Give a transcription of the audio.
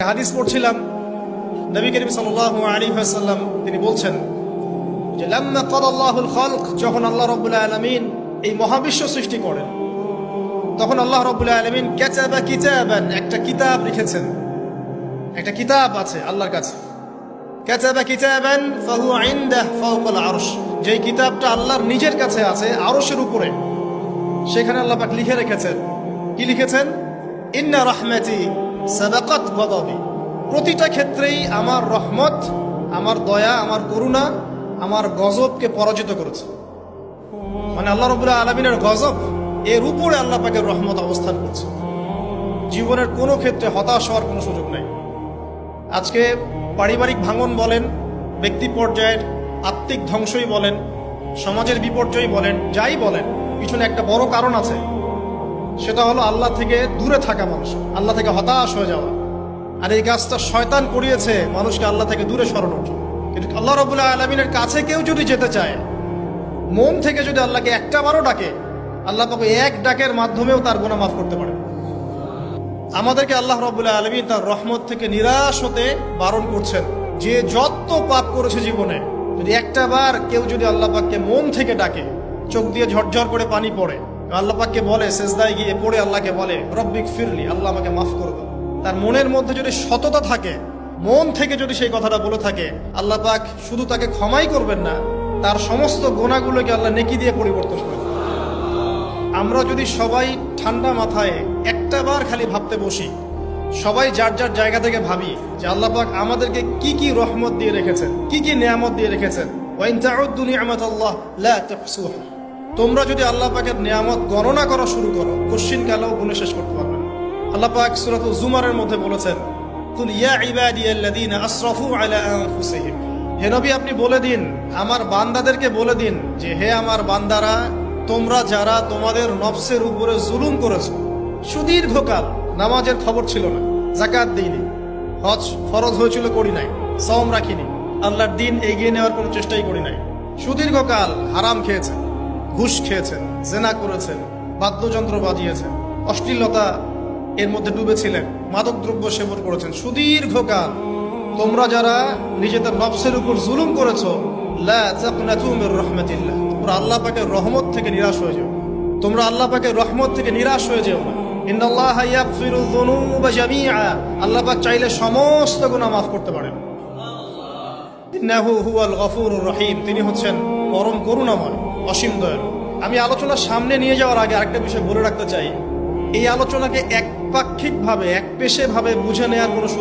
হাদিস পড়ছিলাম, নবী করিম সাল্লাল্লাহু আলাইহি ওয়াসাল্লাম তিনি বলছেন যে লাম্মা কাদাল্লাহুল খালক, যখন আল্লাহ রাব্বুল আলামিন এই মহাবিশ্ব সৃষ্টি করেন তখন আল্লাহ রাব্বুল আলামিন কাতাবা কিতাবান, একটা কিতাব লিখেছেন। একটা কিতাব আছে আল্লাহর কাছে, কাতাবা কিতাবান ফাহুয়া ইনদাহু ফাওকাল আরশ, যেই কিতাবটা আল্লাহর নিজের কাছে আছে আরশের উপরে। সেখানে আল্লাহ পাক লিখে রেখেছেন, কি লিখেছেন? ইন্না রাহমাতি সাবাকাত গাদাবি, প্রতিটা ক্ষেত্রেই আমার রহমত, আমার দয়া, আমার করুণা আমার গজবকে পরাজিত করেছে। মানে আল্লাহ রাব্বুল আলামিনের গজব এর উপরে আল্লাহ পাকের রহমত অবস্থান করছে। জীবনের কোনো ক্ষেত্রে হতাশ হওয়ার কোনো সুযোগ নাই। আজকে পারিবারিক ভাঙন বলেন, ব্যক্তি পর্যায়ের আত্মিক ধ্বংসই বলেন, সমাজের বিপর্যয় বলেন, যাই বলেন, পিছনে একটা বড় কারণ আছে। সেটা হলো আল্লাহ থেকে দূরে থাকা মানুষ, আল্লাহ থেকে হতাশ হয়ে যাওয়া। আর এই কাজটা শয়তান করিয়েছে মানুষকে আল্লাহ থেকে দূরে সরানোর জন্য। কিন্তু আল্লাহ রাব্বুল আলামিনের কাছে কেউ যদি যেতে চায়, মন থেকে যদি আল্লাহকে একটা বারও ডাকে, আল্লাহ পাক এক ডাকের মাধ্যমেও তার গুনাহ মাফ করতে পারে। আমাদেরকে আল্লাহ রাব্বুল আলামিন তার রহমত থেকে নিরাশ হতে বারণ করছেন। যে যত পাপ করেছে জীবনে, যদি একটা বার কেউ যদি আল্লাহ পাককে মন থেকে ডাকে, চোখ দিয়ে ঝরঝর করে পানি পড়ে, আল্লাহ পাককে বলে, সেজদায় গিয়ে পড়ে আল্লাহকে বলে রব্বিক ফিরলি, আল্লাহ আমাকে মাফ করে দাও, তার মনের মধ্যে যদি সততা থাকে, মন থেকে যদি সেই কথাটা বলে থাকে, আল্লাহ পাক শুধু তাকে ক্ষমাই করবেন না, তার সমস্ত গুনাহগুলোকে আল্লাহ নেকি দিয়ে পরিবর্তন করবেন। আমরা যদি সবাই ঠান্ডা মাথায় একটা বার খালি ভাবতে বসি, সবাই যার যার জায়গা থেকে ভাবি যে আল্লাহ পাক আমাদেরকে কি কি রহমত দিয়ে রেখেছেন, কি কি নিয়ামত দিয়ে রেখেছেন। ওয়া ইন তাউদ্দু নি'মাতাল্লাহ লা তুহসুহা, তোমরা যদি আল্লাহ পাকের নিয়ামত গণনা করা শুরু করো, কোশ্চিন কালেও গুণে শেষ করতে পারবে না। আল্লাহ পাক সূরাতুল জুমারের মধ্যে বলেছেন, কুল ইয়া ইবাদিয়াল্লাযীনা আসরাফু আলা আনফুসিহিম, হে নবী আপনি বলে দিন, আমার বান্দাদেরকে বলে দিন যে হে আমার বান্দারা, তোমরা যারা তোমাদের নফসের উপরে জুলুম করেছো, সুদীর্ঘকাল নামাজের খবর ছিল না, যাকাত দিইনি, হজ ফরজ হয়েছিল করি নাই, সওম রাখিনি, আল্লাহর দিন এগিয়ে নেওয়ার কোনো চেষ্টাই করি নাই, সুদীর্ঘকাল হারাম খেয়েছেন, ঘুষ খেয়েছেন, জেনা করেছেন, বাদ্যযন্ত্র বাজিয়েছেন, অশ্লীলতা এর মধ্যে ডুবেছিলেন, মাদকদ্রব্য সেবন করেছেন, সুদীর্ঘকাল তোমরা যারা নিজেদের নফসের উপর জুলুম করেছো, লা তাকনাতু মির রাহমাতিল্লাহ, তোমরা আল্লাহ পাকের রহমত থেকে নিরাশ হয়ে যাও, তোমরা আল্লাহ পাকের রহমত থেকে নিরাশ হয়ে যাও না। ইন্নাল্লাহা ইয়াগফিরুয যুনুবা জামিআ, আল্লাহ পাক চাইলে সমস্ত গুনাহ মাফ করতে পারেন। ইন্নাহু হুয়াল গফুরুর রহিম, তিনি হচ্ছেন পরম করুণাময়, অসীম দয়ালু। আমি আলোচনার সামনে নিয়ে যাওয়ার আগে আরেকটা বিষয় বলে রাখতে চাই, এই আলোচনাকে একপাক্ষিকভাবে, একপেশে ভাবে বুঝে নেওয়ার কোনো